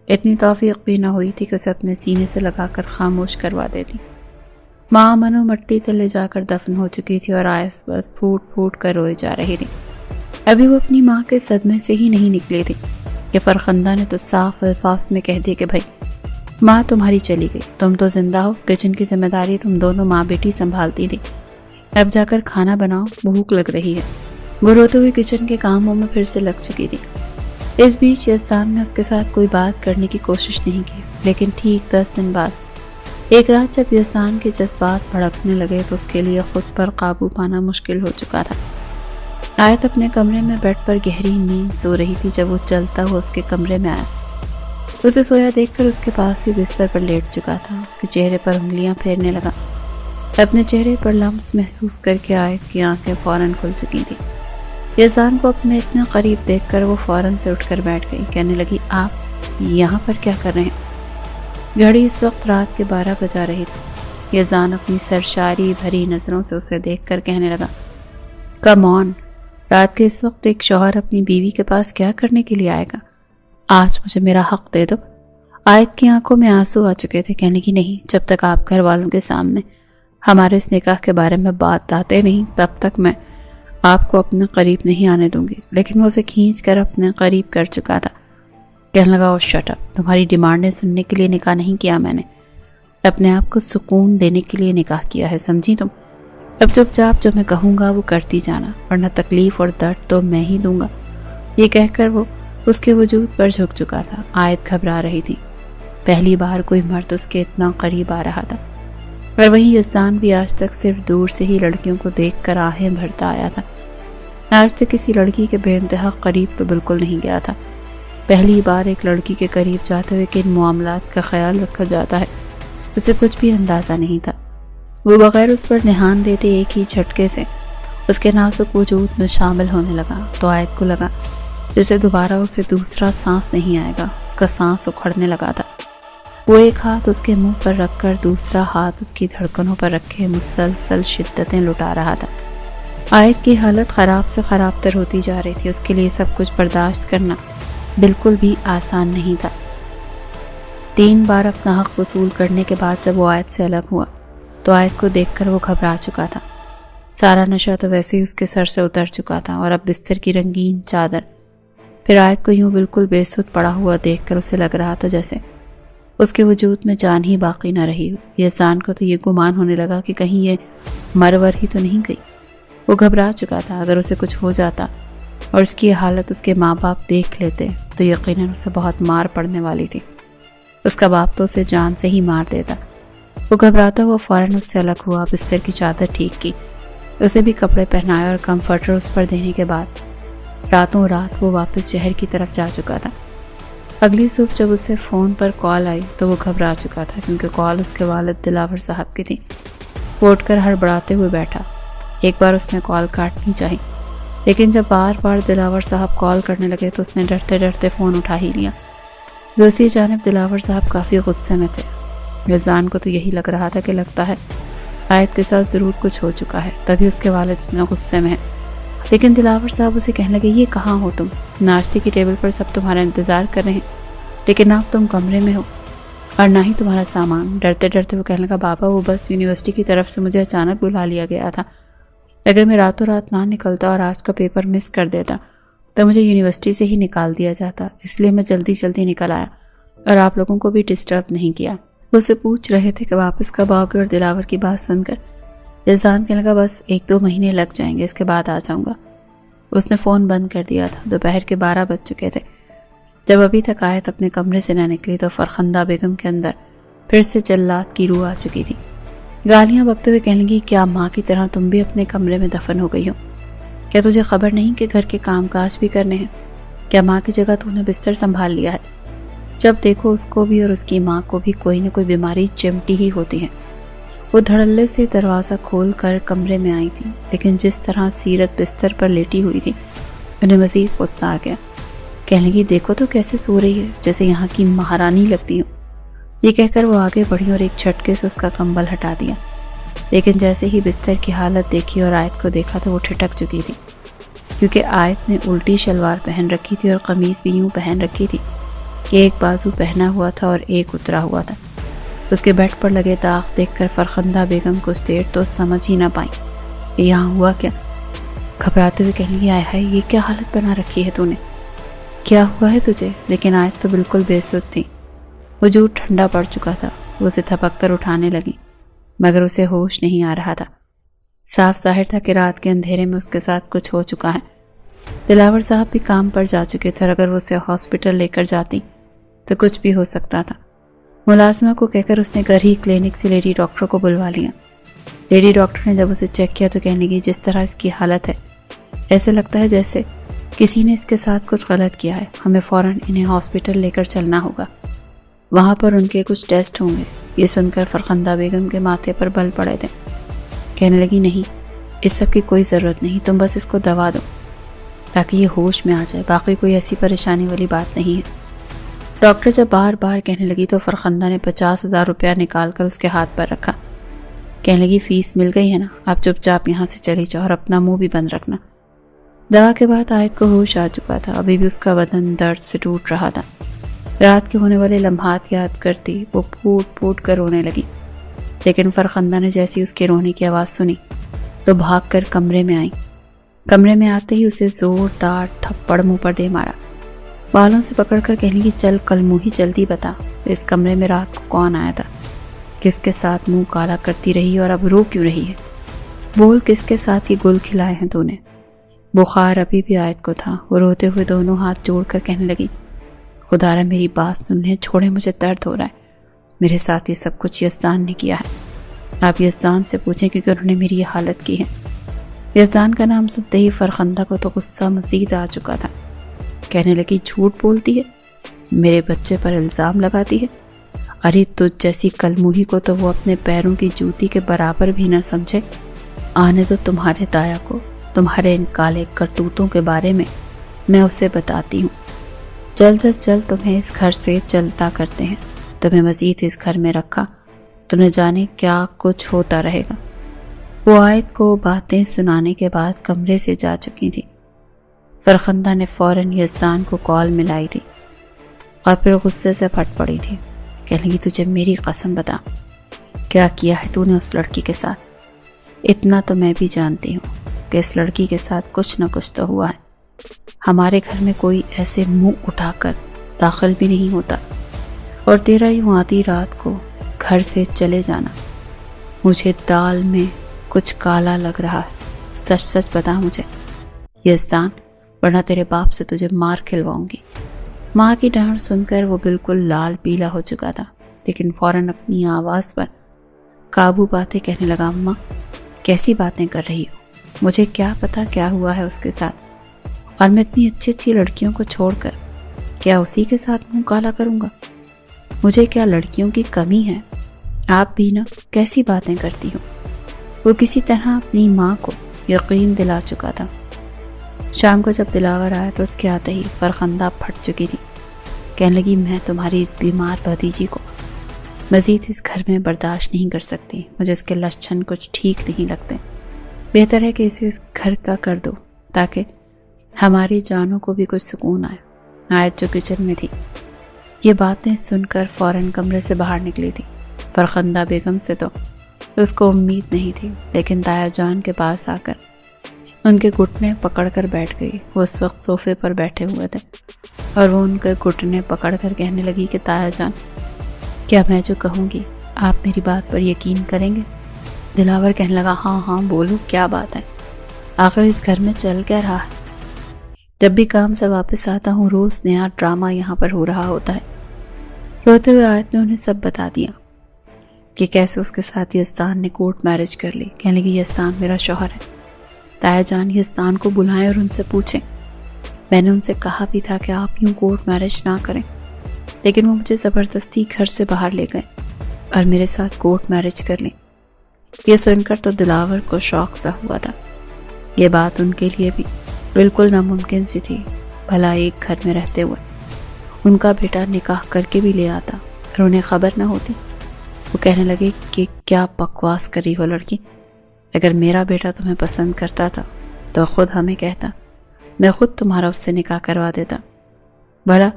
اتنی توفیق بھی نہ ہوئی تھی کہ اسے اپنے سینے سے لگا کر خاموش کروا دیتی۔ ماں منو مٹی تلے جا کر دفن ہو چکی تھی اور آئس بس پھوٹ پھوٹ کر روئی جا رہی تھی۔ ابھی وہ اپنی ماں کے صدمے سے ہی نہیں نکلی تھی کہ فرخندہ نے تو صاف الفاظ میں کہہ دیا کہ بھائی ماں تمہاری چلی گئی، تم تو زندہ ہو، کچن کی ذمہ داری تم دونوں ماں بیٹی سنبھالتی تھی، اب جا کر کھانا بناؤ، بھوک لگ رہی ہے۔ وہ روتے ہوئے کچن کے کاموں میں پھر سے لگ چکی تھی۔ اس بیچ یزدان نے اس کے ساتھ کوئی بات کرنے کی کوشش نہیں کی، لیکن ٹھیک 10 دن بعد ایک رات جب یزدان کے جذبات بھڑکنے لگے تو اس کے لیے خود پر قابو پانا مشکل ہو چکا تھا۔ آیت اپنے کمرے میں بیڈ پر گہری نیند سو رہی تھی جب وہ چلتا ہوا اس کے کمرے میں آیا۔ اسے سویا دیکھ کر اس کے پاس ہی بستر پر لیٹ چکا تھا۔ اس کے چہرے پر انگلیاں پھیرنے لگا۔ اپنے چہرے پر لمس محسوس کر کے آیت کی آنکھیں فوراً کھل چکی تھی۔ یزدان کو اپنے اتنے قریب دیکھ کر وہ فوراً سے اٹھ کر بیٹھ گئی، کہنے لگی آپ یہاں پر کیا کر رہے ہیں؟ گھڑی اس وقت رات کے 12 بجا رہی تھی۔ یزدان اپنی سرشاری بھری نظروں سے اسے دیکھ کر کہنے لگا کم آن، رات کے اس وقت ایک شوہر اپنی بیوی کے پاس کیا کرنے کے لیے آئے گا؟ آج مجھے میرا حق دے دو۔ آیت کی آنکھوں میں آنسو آ چکے تھے، کہنے کی نہیں، جب تک آپ گھر والوں کے سامنے ہمارے اس نکاح کے بارے میں بات آتے نہیں تب تک میں آپ کو اپنے قریب نہیں آنے دوں گی۔ لیکن وہ اسے کھینچ کر اپنے قریب کر چکا تھا۔ کہنے لگا او شٹ اپ، تمہاری ڈیمانڈیں سننے کے لیے نکاح نہیں کیا میں نے، اپنے آپ کو سکون دینے کے لیے نکاح کیا ہے، سمجھی تم؟ اب چپ چاپ جو میں کہوں گا وہ کرتی جانا، ورنہ تکلیف اور درد تو میں ہی دوں گا۔ یہ کہہ کر وہ اس کے وجود پر جھک چکا تھا۔ آیت گھبرا رہی تھی، پہلی بار کوئی مرد اس کے اتنا قریب آ رہا تھا، اور وہیں یزدان بھی آج تک صرف دور سے ہی لڑکیوں کو دیکھ کر آہیں بھرتا آیا تھا۔ آج تک کسی لڑکی کے بے انتہا قریب تو بالکل نہیں گیا تھا۔ پہلی بار ایک لڑکی کے قریب جاتے ہوئے کہ ان معاملات کا خیال رکھا جاتا ہے اسے کچھ بھی اندازہ نہیں تھا۔ وہ بغیر اس پر دھیان دیتے ایک ہی جھٹکے سے اس کے نازک وجود میں شامل ہونے لگا تو آیت کو لگا جسے دوبارہ اسے دوسرا سانس نہیں آئے گا۔ اس کا سانس اکھڑنے لگا تھا۔ وہ ایک ہاتھ اس کے منہ پر رکھ کر دوسرا ہاتھ اس کی دھڑکنوں پر رکھے مسلسل شدتیں لٹا رہا تھا۔ آیت کی حالت خراب سے خراب تر ہوتی جا رہی تھی۔ اس کے لیے سب کچھ برداشت کرنا بالکل بھی آسان نہیں تھا۔ 3 بار اپنا حق وصول کرنے کے بعد جب وہ آیت سے الگ ہوا تو آیت کو دیکھ کر وہ گھبرا چکا تھا۔ سارا نشہ تو ویسے ہی اس کے سر سے اتر چکا تھا، اور اب بستر کی رنگین چادر پھر آیت کو یوں بالکل بے سود پڑا ہوا دیکھ کر اسے لگ رہا تھا جیسے اس کے وجود میں جان ہی باقی نہ رہی ہو۔ یزدان کو تو یہ گمان ہونے لگا کہ کہیں یہ مرور ہی تو نہیں گئی۔ وہ گھبرا چکا تھا، اگر اسے کچھ ہو جاتا اور اس کی حالت اس کے ماں باپ دیکھ لیتے تو یقیناً اسے بہت مار پڑنے والی تھی۔ اس کا باپ تو اسے جان سے ہی مار دیتا۔ وہ گھبراتا ہوا فوراً اس سے الگ ہوا، بستر کی چادر ٹھیک کی، اسے بھی کپڑے پہنائے اور کمفرٹر اس پر دینے کے بعد راتوں رات وہ واپس شہر کی طرف جا چکا تھا۔ اگلی صبح جب اسے فون پر کال آئی تو وہ گھبرا چکا تھا، کیونکہ کال اس کے والد دلاور صاحب کی تھی۔ وہ اٹھ کر ہڑبڑاتے ہوئے بیٹھا۔ ایک بار اس نے کال کاٹنی چاہی، لیکن جب بار بار دلاور صاحب کال کرنے لگے تو اس نے ڈرتے ڈرتے فون اٹھا ہی لیا۔ دوسری جانب دلاور صاحب کافی غصے میں تھے۔ یزدان کو تو یہی لگ رہا تھا کہ لگتا ہے آیت کے ساتھ ضرور کچھ ہو چکا ہے، تبھی اس کے والد اتنا غصے میں ہیں۔ لیکن دلاور صاحب اسے کہنے لگے یہ کہاں ہو تم؟ ناشتے کی ٹیبل پر سب تمہارا انتظار کر رہے ہیں، لیکن اب تم کمرے میں ہو اور نہ ہی تمہارا سامان۔ ڈرتے ڈرتے وہ کہنے لگا بابا وہ بس یونیورسٹی کی طرف سے مجھے اچانک بلا لیا گیا تھا، اگر میں راتوں رات نہ نکلتا اور آج کا پیپر مس کر دیتا تو مجھے یونیورسٹی سے ہی نکال دیا جاتا، اس لیے میں جلدی جلدی نکل آیا اور آپ لوگوں کو بھی ڈسٹرب نہیں کیا۔ وہ اسے پوچھ رہے تھے کہ واپس کب آؤ گے، اور دلاور کی بات سن کر یزدان کہنے لگا بس 1-2 مہینے لگ جائیں گے، اس کے بعد آ جاؤں گا۔ اس نے فون بند کر دیا تھا۔ دوپہر کے 12 بج چکے تھے۔ جب ابھی تک آیت اپنے کمرے سے نہ نکلی تو فرخندہ بیگم کے اندر پھر سے جلات کی روح آ چکی تھی۔ گالیاں بکتے ہوئے کہنے لگی کیا ماں کی طرح تم بھی اپنے کمرے میں دفن ہو گئی ہو؟ کیا تجھے خبر نہیں کہ گھر کے کام کاج بھی کرنے ہیں؟ کیا ماں کی جگہ تو نے بستر سنبھال لیا ہے؟ جب دیکھو اس کو بھی اور اس کی ماں کو بھی کوئی نہ کوئی بیماری چمٹی ہی ہوتی ہے۔ وہ دھڑلے سے دروازہ کھول کر کمرے میں آئی تھی، لیکن جس طرح سیرت بستر پر لیٹی ہوئی تھی انہیں مزید غصہ آ گیا۔ کہنے لگی دیکھو تو کیسے سو رہی ہے، جیسے یہاں کی مہارانی لگتی ہوں۔ یہ کہہ کر وہ آگے بڑھی اور ایک جھٹکے سے اس کا کمبل ہٹا دیا، لیکن جیسے ہی بستر کی حالت دیکھی اور آیت کو دیکھا تو وہ ٹھٹک چکی تھی، کیونکہ آیت نے الٹی شلوار پہن رکھی تھی اور قمیض بھی یوں پہن رکھی تھی کہ ایک بازو پہنا ہوا تھا اور ایک اترا ہوا تھا۔ اس کے بیڈ پر لگے داغ دیکھ کر فرخندہ بیگم کچھ دیر تو سمجھ ہی نہ پائیں کہ یہاں ہوا کیا۔ گھبراتے ہوئے کہنے لگی، آئے ہائے یہ کیا حالت بنا رکھی ہے تو نے، کیا ہوا ہے تجھے؟ لیکن آیت تو بالکل بے سود تھی، وجود ٹھنڈا پڑ چکا تھا۔ وہ اسے تھپک کر اٹھانے لگی مگر اسے ہوش نہیں آ رہا تھا۔ صاف ظاہر تھا کہ رات کے اندھیرے میں اس کے ساتھ کچھ ہو چکا ہے۔ دلاور صاحب بھی کام پر جا چکے تھے اور اگر وہ اسے ہاسپٹل لے کر جاتی تو کچھ بھی ہو سکتا تھا۔ ملازمہ کو کہہ کر اس نے گھر ہی کلینک سے لیڈی ڈاکٹر کو بلوا لیا۔ لیڈی ڈاکٹر نے جب اسے چیک کیا تو کہنے لگی، جس طرح اس کی حالت ہے ایسے لگتا ہے جیسے کسی نے اس کے ساتھ کچھ غلط کیا ہے، ہمیں فوراً انہیں ہاسپٹل لے کر چلنا ہوگا، وہاں پر ان کے کچھ ٹیسٹ ہوں گے۔ یہ سن کر فرخندہ بیگم کے ماتھے پر بل پڑے تھے۔ کہنے لگی، نہیں اس سب کی کوئی ضرورت نہیں، تم بس اس کو دوا دو تاکہ یہ ہوش میں آ جائے، باقی کوئی ایسی پریشانی والی بات نہیں ہے۔ ڈاکٹر جب بار بار کہنے لگی تو فرخندہ نے 50,000 روپیہ نکال کر اس کے ہاتھ پر رکھا۔ کہنے لگی، فیس مل گئی ہے نا، اب چپ چاپ یہاں سے چلی جاؤ اور اپنا منہ بھی بند رکھنا۔ دوا کے بعد آیت کو ہوش آ چکا تھا، ابھی بھی اس کا بدن درد سے ٹوٹ رہا تھا۔ رات کے ہونے والے لمحات یاد کرتی وہ پھوٹ پھوٹ کر رونے لگی، لیکن فرخندہ نے جیسی اس کے رونے کی آواز سنی تو بھاگ کر کمرے میں آئی۔ کمرے میں آتے ہی اسے زوردار تھپڑ منہ پر دے مارا، بالوں سے پکڑ کر کہنے کی، چل کل منہ ہی جلدی بتا، اس کمرے میں رات کو کون آیا تھا، کس کے ساتھ منہ کالا کرتی رہی اور اب رو کیوں رہی ہے؟ بول، کس کے ساتھ یہ گل کھلائے ہیں تو نے؟ بخار ابھی بھی آیت کو تھا، وہ روتے ہوئے دونوں ہاتھ جوڑ کر کہنے لگی، خدا را میری بات سن لیں، چھوڑے، مجھے درد ہو رہا ہے، میرے ساتھ یہ سب کچھ یزدان نے کیا ہے، آپ یزدان سے پوچھیں کیونکہ انہوں نے میری یہ حالت کی ہے۔ یزدان کا نام سنتے ہی فرخندہ کو تو غصہ مزید آ چکا تھا۔ کہنے لگی، جھوٹ بولتی ہے، میرے بچے پر الزام لگاتی ہے، ارے تجھ جیسی کلموہی کو تو وہ اپنے پیروں کی جوتی کے برابر بھی نہ سمجھے۔ آنے تو تمہارے دایا کو، تمہارے ان کالے کرتوتوں کے بارے میں اسے بتاتی ہوں۔ جلد از جلد تمہیں اس گھر سے چلتا کرتے ہیں، تمہیں مزید اس گھر میں رکھا تو نہ جانے کیا کچھ ہوتا رہے گا۔ وہ آیت کو باتیں سنانے کے بعد کمرے سے جا چکی تھی۔ فرخندہ نے فوراً یزدان کو کال ملائی تھی اور پھر غصے سے پھٹ پڑی تھی۔ کہنے لگی، تجھے میری قسم بتا، کیا کیا ہے تو نے اس لڑکی کے ساتھ؟ اتنا تو میں بھی جانتی ہوں کہ اس لڑکی کے ساتھ کچھ نہ کچھ تو ہوا ہے۔ ہمارے گھر میں کوئی ایسے منہ اٹھا کر داخل بھی نہیں ہوتا، اور تیرا یوں آدھی رات کو گھر سے چلے جانا، مجھے دال میں کچھ کالا لگ رہا ہے، سچ سچ بتا مجھے یزدان، ورنہ تیرے باپ سے تجھے مار کھلواؤں گی۔ ماں کی ڈانٹ سن کر وہ بالکل لال پیلا ہو چکا تھا، لیکن فوراً اپنی آواز پر قابو پاتے کہنے لگا، اماں کیسی باتیں کر رہی ہو، مجھے کیا پتا کیا ہوا ہے اس کے ساتھ، اور میں اتنی اچھی اچھی لڑکیوں کو چھوڑ کر کیا اسی کے ساتھ منہ کالا کروں گا؟ مجھے کیا لڑکیوں کی کمی ہے؟ آپ بھی نا کیسی باتیں کرتی ہو؟ وہ کسی طرح اپنی ماں کو یقین دلا چکا تھا۔ شام کو جب دلاور آیا تو اس کے آتے ہی فرخندہ پھٹ چکی تھی۔ کہنے لگی، میں تمہاری اس بیمار بھتیجی کو مزید اس گھر میں برداشت نہیں کر سکتی، مجھے اس کے لچھن کچھ ٹھیک نہیں لگتے، بہتر ہے کہ اسے اس گھر کا کر دو تاکہ ہماری جانوں کو بھی کچھ سکون آئے۔ آیت جو کچن میں تھی یہ باتیں سن کر فوراً کمرے سے باہر نکلی تھی۔ فرخندہ بیگم سے تو اس کو امید نہیں تھی، لیکن تایا جان کے پاس آ کر ان کے گھٹنے پکڑ کر بیٹھ گئی۔ وہ اس وقت صوفے پر بیٹھے ہوئے تھے اور وہ ان کے گھٹنے پکڑ کر کہنے لگی کہ تایا جان، کیا میں جو کہوں گی آپ میری بات پر یقین کریں گے؟ دلاور کہنے لگا، ہاں ہاں بولو، کیا بات ہے، آخر اس گھر میں چل کیا رہا ہے؟ جب بھی کام سے واپس آتا ہوں روز نیا ڈرامہ یہاں پر ہو رہا ہوتا ہے۔ روتے ہوئے آیت نے انہیں سب بتا دیا کہ کیسے اس کے ساتھ یزدان نے کورٹ میرج کر لی۔ کہنے لگی، یزدان میرا شوہر ہے، تایا جان یزدان کو بلائیں اور ان سے پوچھیں، میں نے ان سے کہا بھی تھا کہ آپ یوں کورٹ میرج نہ کریں، لیکن وہ مجھے زبردستی گھر سے باہر لے گئے اور میرے ساتھ کورٹ میرج کر لی۔ یہ سن کر تو دلاور کو شوق سا ہوا تھا، یہ بات ان کے لیے بھی بالکل ناممکن سی تھی، بھلا ایک گھر میں رہتے ہوئے ان کا بیٹا نکاح کر کے بھی لے آتا اور انہیں خبر نہ ہوتی۔ وہ کہنے لگے کہ کیا بکواس کری ہو لڑکی، اگر میرا بیٹا تمہیں پسند کرتا تھا تو خود ہمیں کہتا، میں خود تمہارا اس سے نکاح کروا دیتا، بھلا